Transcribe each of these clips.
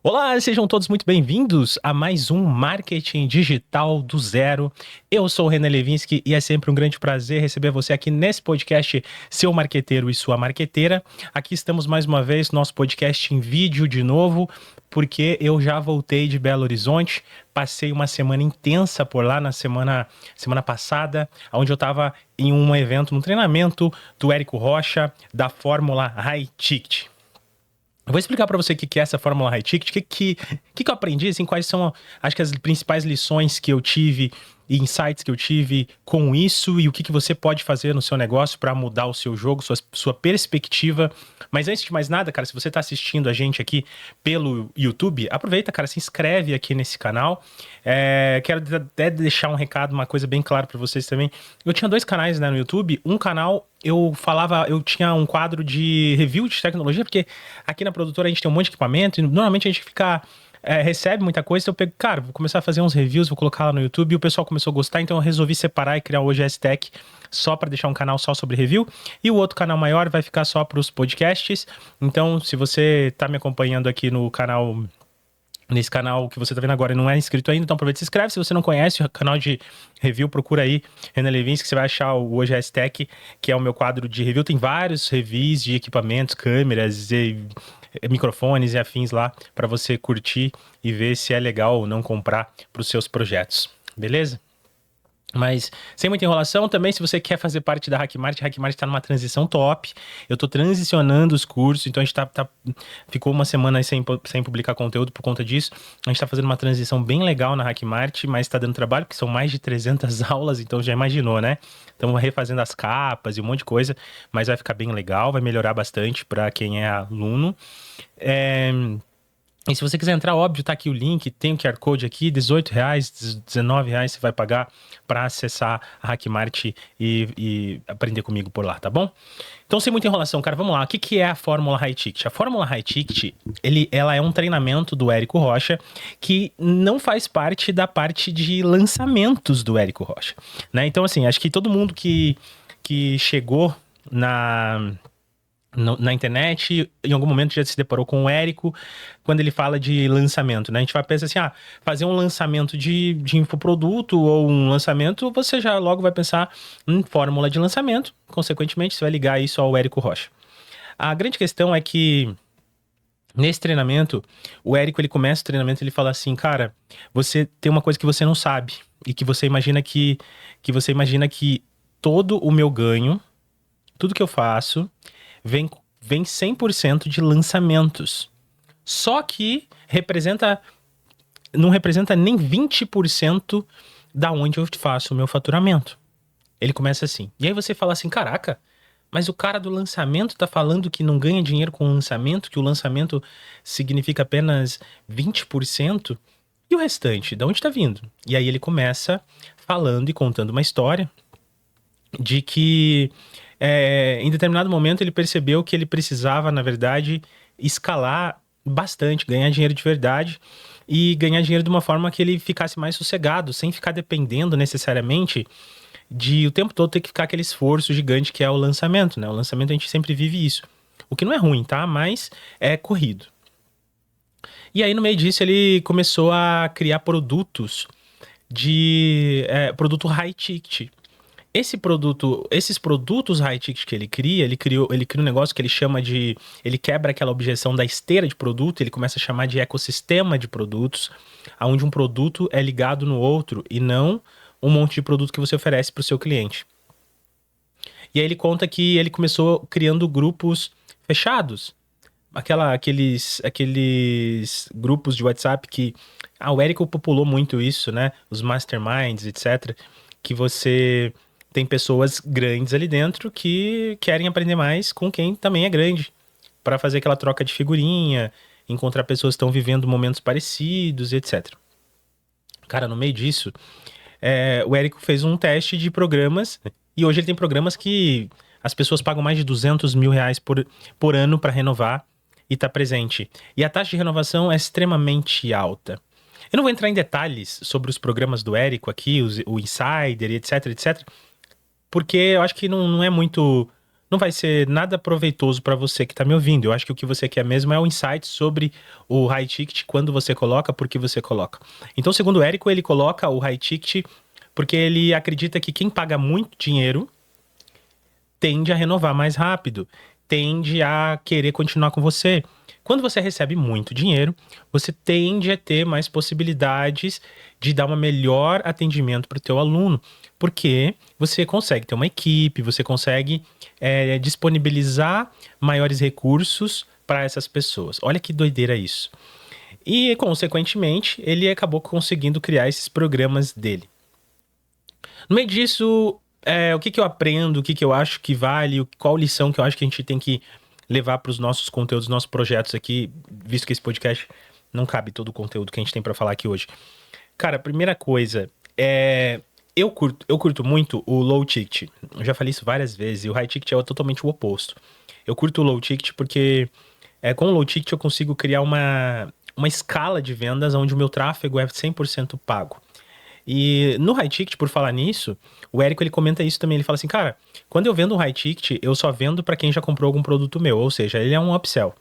Olá, sejam todos muito bem-vindos a mais um Marketing Digital do Zero. Eu sou o Renan Levinsky e é sempre um grande prazer receber você aqui nesse podcast, seu marqueteiro e sua marqueteira. Aqui estamos mais uma vez, nosso podcast em vídeo de novo, porque eu já voltei de Belo Horizonte, passei uma semana intensa por lá na semana passada, onde eu estava em um evento, num treinamento do Érico Rocha, da Fórmula High Ticket. Eu vou explicar para você o que é essa Fórmula High Ticket, o que eu aprendi, assim, quais são, acho que as principais lições que eu tive e insights que eu tive com isso e o que você pode fazer no seu negócio para mudar o seu jogo, sua perspectiva. Mas antes de mais nada, cara, se você está assistindo a gente aqui pelo YouTube, aproveita, cara, se inscreve aqui nesse canal. Quero até deixar um recado, uma coisa bem clara para vocês também. Eu tinha dois canais, né, no YouTube. Um canal eu tinha um quadro de review de tecnologia, porque aqui na produtora a gente tem um monte de equipamento e normalmente a gente recebe muita coisa, então eu pego, cara, vou começar a fazer uns reviews, vou colocar lá no YouTube e o pessoal começou a gostar, então eu resolvi separar e criar o OGS Tech só para deixar um canal só sobre review e o outro canal maior vai ficar só para os podcasts. Então, se você tá me acompanhando aqui no canal, nesse canal que você tá vendo agora e não é inscrito ainda, então aproveita e se inscreve. Se você não conhece o canal de review, procura aí Renan Levinsky, que você vai achar o OGS Tech, que é o meu quadro de review. Tem vários reviews de equipamentos, câmeras e microfones e afins lá para você curtir e ver se é legal ou não comprar para os seus projetos. Beleza? Mas sem muita enrolação, também se você quer fazer parte da Hackmart, a Hackmart está numa transição top. Eu estou transicionando os cursos, então a gente ficou uma semana aí sem publicar conteúdo por conta disso. A gente está fazendo uma transição bem legal na Hackmart, mas está dando trabalho, porque são mais de 300 aulas, então já imaginou, né? Estamos refazendo as capas e um monte de coisa, mas vai ficar bem legal, vai melhorar bastante para quem é aluno. E se você quiser entrar, óbvio, tá aqui o link, tem o QR Code aqui, R$18, R$19 você vai pagar para acessar a Hackmart e aprender comigo por lá, tá bom? Então, sem muita enrolação, cara, vamos lá. O que é a Fórmula High Ticket? A Fórmula High Ticket, ela é um treinamento do Érico Rocha que não faz parte da parte de lançamentos do Érico Rocha, né? Então, assim, acho que todo mundo que chegou na internet, em algum momento já se deparou com o Érico, quando ele fala de lançamento, né? A gente vai pensar assim, fazer um lançamento de infoproduto ou um lançamento, você já logo vai pensar em fórmula de lançamento, consequentemente você vai ligar isso ao Érico Rocha. A grande questão é que nesse treinamento, o Érico, ele começa o treinamento, ele fala assim, cara, você tem uma coisa que você não sabe e que você imagina que todo o meu ganho, tudo que eu faço, vem 100% de lançamentos. Só que não representa nem 20% da onde eu faço o meu faturamento. Ele começa assim. E aí você fala assim, caraca, mas o cara do lançamento tá falando que não ganha dinheiro com o lançamento, que o lançamento significa apenas 20%? E o restante, de onde tá vindo? E aí ele começa falando e contando uma história de que em determinado momento ele percebeu que ele precisava, na verdade, escalar bastante, ganhar dinheiro de verdade e ganhar dinheiro de uma forma que ele ficasse mais sossegado, sem ficar dependendo necessariamente de o tempo todo ter que ficar aquele esforço gigante que é o lançamento, né? O lançamento a gente sempre vive isso. O que não é ruim, tá? Mas é corrido. E aí, no meio disso, ele começou a criar produtos produto high ticket. Esses produtos high ticket que ele cria um negócio que ele chama de, ele quebra aquela objeção da esteira de produto, ele começa a chamar de ecossistema de produtos, onde um produto é ligado no outro e não um monte de produto que você oferece para o seu cliente. E aí ele conta que ele começou criando grupos fechados, aqueles grupos de WhatsApp que o Érico populou muito isso, né? Os masterminds, etc. Que você tem pessoas grandes ali dentro que querem aprender mais com quem também é grande, para fazer aquela troca de figurinha, encontrar pessoas que estão vivendo momentos parecidos, etc. Cara, no meio disso, o Érico fez um teste de programas e hoje ele tem programas que as pessoas pagam mais de R$200 mil por ano para renovar e tá presente. E a taxa de renovação é extremamente alta. Eu não vou entrar em detalhes sobre os programas do Érico aqui, o Insider, etc, etc, porque eu acho que não é muito não vai ser nada proveitoso para você que está me ouvindo. Eu acho que o que você quer mesmo é um insight sobre o high ticket, quando você coloca, por que você coloca. Então, segundo o Érico, ele coloca o high ticket porque ele acredita que quem paga muito dinheiro tende a renovar mais rápido, tende a querer continuar com você. Quando você recebe muito dinheiro, você tende a ter mais possibilidades de dar um melhor atendimento para o teu aluno, porque você consegue ter uma equipe, você consegue disponibilizar maiores recursos para essas pessoas. Olha que doideira isso. E, consequentemente, ele acabou conseguindo criar esses programas dele. No meio disso, o que que eu aprendo, o que que eu acho que vale, qual lição que eu acho que a gente tem que levar para os nossos conteúdos, nossos projetos aqui, visto que esse podcast não cabe todo o conteúdo que a gente tem para falar aqui hoje. Cara, a primeira coisa eu curto muito o low ticket. Eu já falei isso várias vezes, e o high ticket é totalmente o oposto. Eu curto o low ticket porque com o low ticket eu consigo criar uma escala de vendas onde o meu tráfego é 100% pago. E no high ticket, por falar nisso, o Érico ele comenta isso também. Ele fala assim, cara, quando eu vendo um high ticket, eu só vendo para quem já comprou algum produto meu, ou seja, ele é um upsell.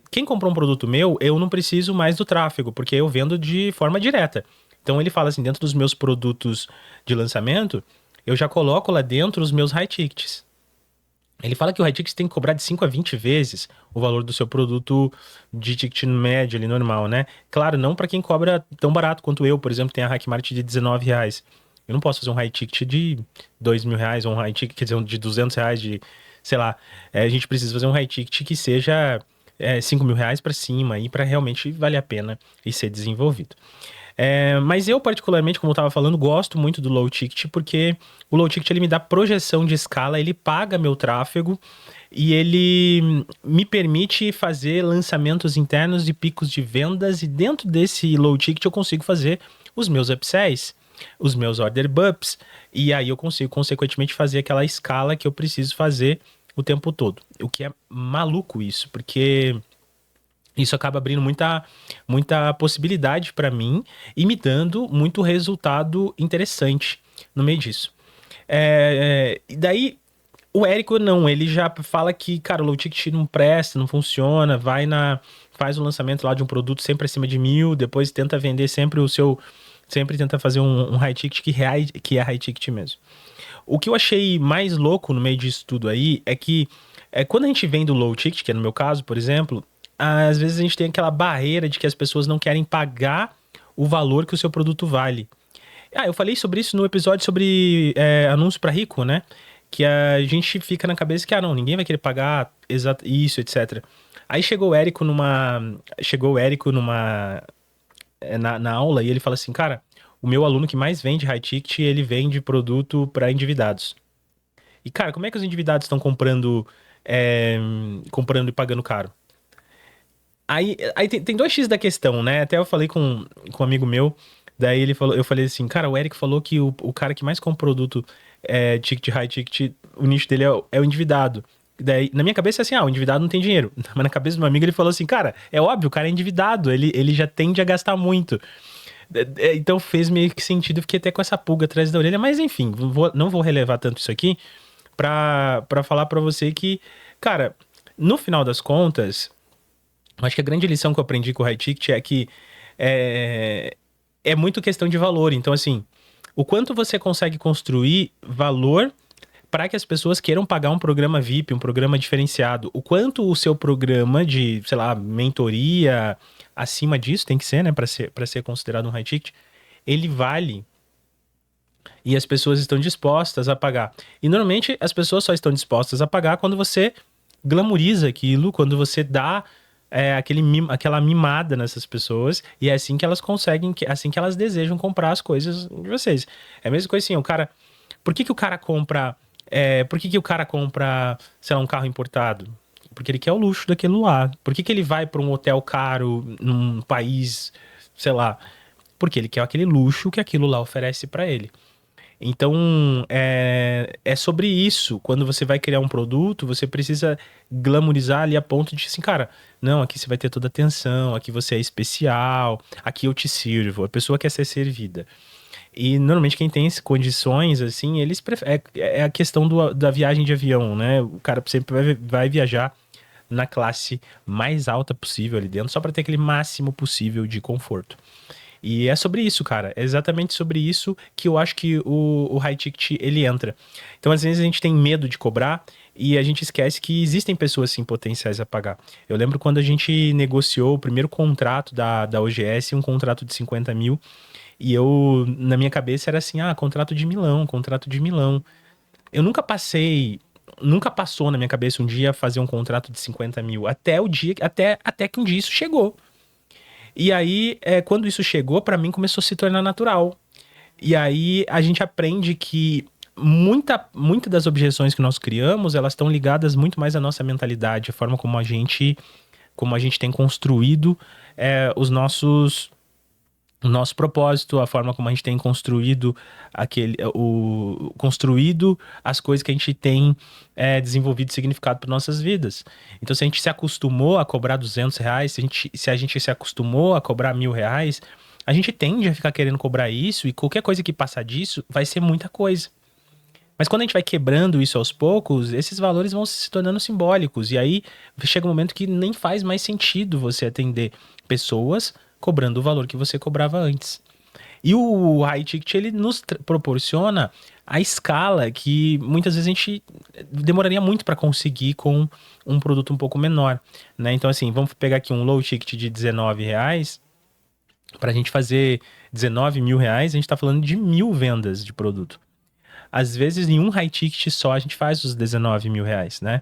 Quem comprou um produto meu, eu não preciso mais do tráfego, porque eu vendo de forma direta. Então ele fala assim, dentro dos meus produtos de lançamento, eu já coloco lá dentro os meus high tickets. Ele fala que o high ticket tem que cobrar de 5 a 20 vezes o valor do seu produto de ticket médio ali, normal, né? Claro, não para quem cobra tão barato quanto eu, por exemplo, tem a Hackmart de R$19. Eu não posso fazer um high ticket de R$2.000, ou um high ticket, quer dizer, de R$200, de, sei lá. A gente precisa fazer um high ticket que seja R$5.000 para cima, aí para realmente valer a pena e ser desenvolvido. Mas eu, particularmente, como eu estava falando, gosto muito do low ticket, porque o low ticket ele me dá projeção de escala, ele paga meu tráfego e ele me permite fazer lançamentos internos e picos de vendas, e dentro desse low ticket eu consigo fazer os meus upsells, os meus order bumps, e aí eu consigo, consequentemente, fazer aquela escala que eu preciso fazer o tempo todo. O que é maluco isso, porque isso acaba abrindo muita possibilidade para mim e me dando muito resultado interessante no meio disso. E daí, o Érico não, ele já fala que, cara, o low ticket não presta, não funciona, faz o lançamento lá de um produto sempre acima de 1.000, depois tenta vender sempre tenta fazer um high ticket que é high ticket mesmo. O que eu achei mais louco no meio disso tudo aí é que quando a gente vem do low ticket, que é no meu caso, por exemplo, às vezes a gente tem aquela barreira de que as pessoas não querem pagar o valor que o seu produto vale. Eu falei sobre isso no episódio sobre anúncio para rico, né? Que a gente fica na cabeça que, não, ninguém vai querer pagar isso, etc. Aí chegou o Érico na aula e ele fala assim, cara, o meu aluno que mais vende high ticket, ele vende produto para endividados. E, cara, como é que os endividados estão comprando e pagando caro? Aí tem dois X da questão, né? Até eu falei com um amigo meu, daí eu falei assim, cara, o Eric falou que o cara que mais compra produto ticket, high ticket, o nicho dele é o endividado. Daí, na minha cabeça é assim, o endividado não tem dinheiro. Mas na cabeça do meu amigo ele falou assim, cara, é óbvio, o cara é endividado, ele já tende a gastar muito. Então fez meio que sentido, eu fiquei até com essa pulga atrás da orelha, mas enfim, não vou relevar tanto isso aqui pra falar pra você que, cara, no final das contas, acho que a grande lição que eu aprendi com o high ticket é que é, é muito questão de valor. Então, assim, o quanto você consegue construir valor para que as pessoas queiram pagar um programa VIP, um programa diferenciado. O quanto o seu programa de, sei lá, mentoria, acima disso tem que ser, né, para ser considerado um high ticket, ele vale e as pessoas estão dispostas a pagar. E normalmente as pessoas só estão dispostas a pagar quando você glamoriza aquilo, quando você dá aquela mimada nessas pessoas, e é assim que elas conseguem, assim que elas desejam comprar as coisas de vocês. É a mesma coisa assim, por que que o cara compra, sei lá, um carro importado? Porque ele quer o luxo daquilo lá. Por que que ele vai para um hotel caro num país, sei lá? Porque ele quer aquele luxo que aquilo lá oferece para ele. Então, é sobre isso. Quando você vai criar um produto, você precisa glamorizar ali a ponto de assim, cara, não, aqui você vai ter toda a atenção, aqui você é especial, aqui eu te sirvo, a pessoa quer ser servida. E normalmente quem tem condições, assim, eles preferem. É a questão da viagem de avião, né? O cara sempre vai viajar na classe mais alta possível ali dentro, só para ter aquele máximo possível de conforto. E é sobre isso, cara. É exatamente sobre isso que eu acho que o high ticket ele entra. Então, às vezes, a gente tem medo de cobrar e a gente esquece que existem pessoas sim potenciais a pagar. Eu lembro quando a gente negociou o primeiro contrato da OGS, um contrato de 50 mil, e eu, na minha cabeça, era assim: contrato de Milão, contrato de Milão. Eu nunca passei. Nunca passou na minha cabeça um dia fazer um contrato de 50 mil. Até o dia. Até que um dia isso chegou. E aí, quando isso chegou, pra mim começou a se tornar natural. E aí a gente aprende que muita das objeções que nós criamos, elas estão ligadas muito mais à nossa mentalidade, a forma como a gente tem construído o nosso propósito, a forma como a gente tem construído construído as coisas que a gente tem desenvolvido significado para nossas vidas. Então, se a gente se acostumou a cobrar R$ 200, se a gente se acostumou a cobrar R$ 1.000, a gente tende a ficar querendo cobrar isso e qualquer coisa que passar disso vai ser muita coisa. Mas quando a gente vai quebrando isso aos poucos, esses valores vão se tornando simbólicos. E aí chega um momento que nem faz mais sentido você atender pessoas cobrando o valor que você cobrava antes. E o high ticket, ele nos proporciona a escala que muitas vezes a gente demoraria muito para conseguir com um produto um pouco menor, né? Então, assim, vamos pegar aqui um low ticket de R$ 19. Para a gente fazer R$ 19.000, a gente está falando de 1.000 vendas de produto. Às vezes, em um high ticket só, a gente faz os R$ 19.000, né?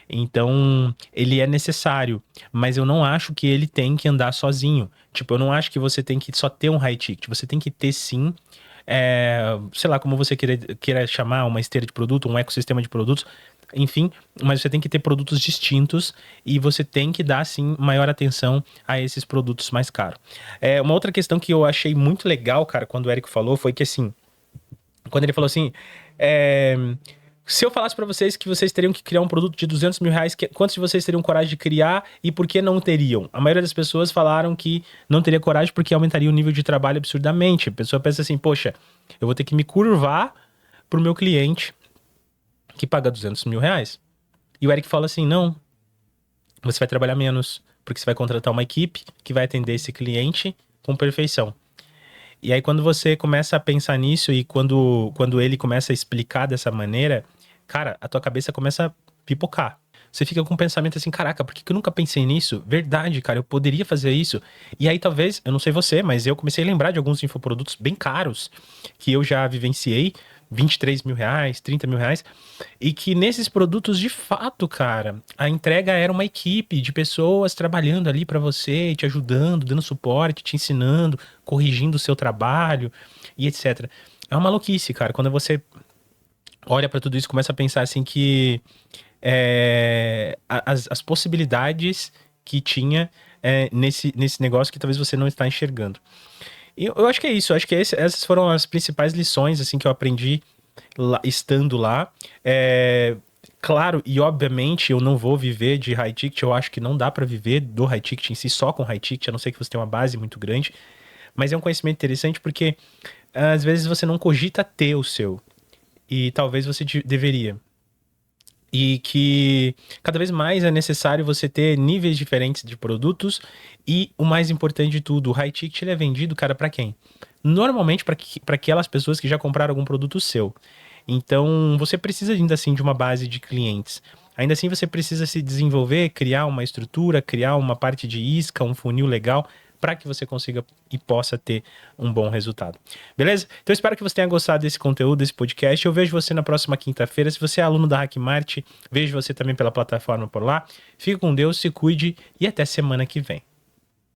Então, ele é necessário, mas eu não acho que ele tem que andar sozinho. Tipo, eu não acho que você tem que só ter um high ticket. Você tem que ter, sim, sei lá, como você queira chamar, uma esteira de produto, um ecossistema de produtos, enfim, mas você tem que ter produtos distintos e você tem que dar, sim, maior atenção a esses produtos mais caros. Uma outra questão que eu achei muito legal, cara, quando o Érico falou, foi que, assim, quando ele falou assim, se eu falasse pra vocês que vocês teriam que criar um produto de R$ 200.000, quantos de vocês teriam coragem de criar e por que não teriam? A maioria das pessoas falaram que não teria coragem porque aumentaria o nível de trabalho absurdamente. A pessoa pensa assim, poxa, eu vou ter que me curvar pro meu cliente que paga R$ 200.000. E o Eric fala assim, não, você vai trabalhar menos, porque você vai contratar uma equipe que vai atender esse cliente com perfeição. E aí, quando você começa a pensar nisso e quando ele começa a explicar dessa maneira, cara, a tua cabeça começa a pipocar. Você fica com um pensamento assim, caraca, por que eu nunca pensei nisso? Verdade, cara, eu poderia fazer isso. E aí, talvez, eu não sei você, mas eu comecei a lembrar de alguns infoprodutos bem caros que eu já vivenciei, R$ 23.000, R$ 30.000, e que nesses produtos, de fato, cara, a entrega era uma equipe de pessoas trabalhando ali pra você, te ajudando, dando suporte, te ensinando, corrigindo o seu trabalho e etc. É uma maluquice, cara, quando você olha pra tudo isso, começa a pensar assim que as possibilidades que tinha nesse negócio que talvez você não está enxergando. E eu acho que é isso, eu acho que essas foram as principais lições assim que eu aprendi estando lá. Claro, e obviamente eu não vou viver de high ticket, eu acho que não dá para viver do high ticket em si, só com high ticket, a não ser que você tenha uma base muito grande, mas é um conhecimento interessante porque às vezes você não cogita ter o seu, e talvez você deveria. E que cada vez mais é necessário você ter níveis diferentes de produtos e o mais importante de tudo, o high ticket ele é vendido, cara, para quem? Normalmente para aquelas pessoas que já compraram algum produto seu. Então, você precisa ainda assim de uma base de clientes. Ainda assim, você precisa se desenvolver, criar uma estrutura, criar uma parte de isca, um funil legal, para que você consiga e possa ter um bom resultado. Beleza? Então, espero que você tenha gostado desse conteúdo, desse podcast. Eu vejo você na próxima quinta-feira. Se você é aluno da Hackmart, vejo você também pela plataforma por lá. Fique com Deus, se cuide e até semana que vem.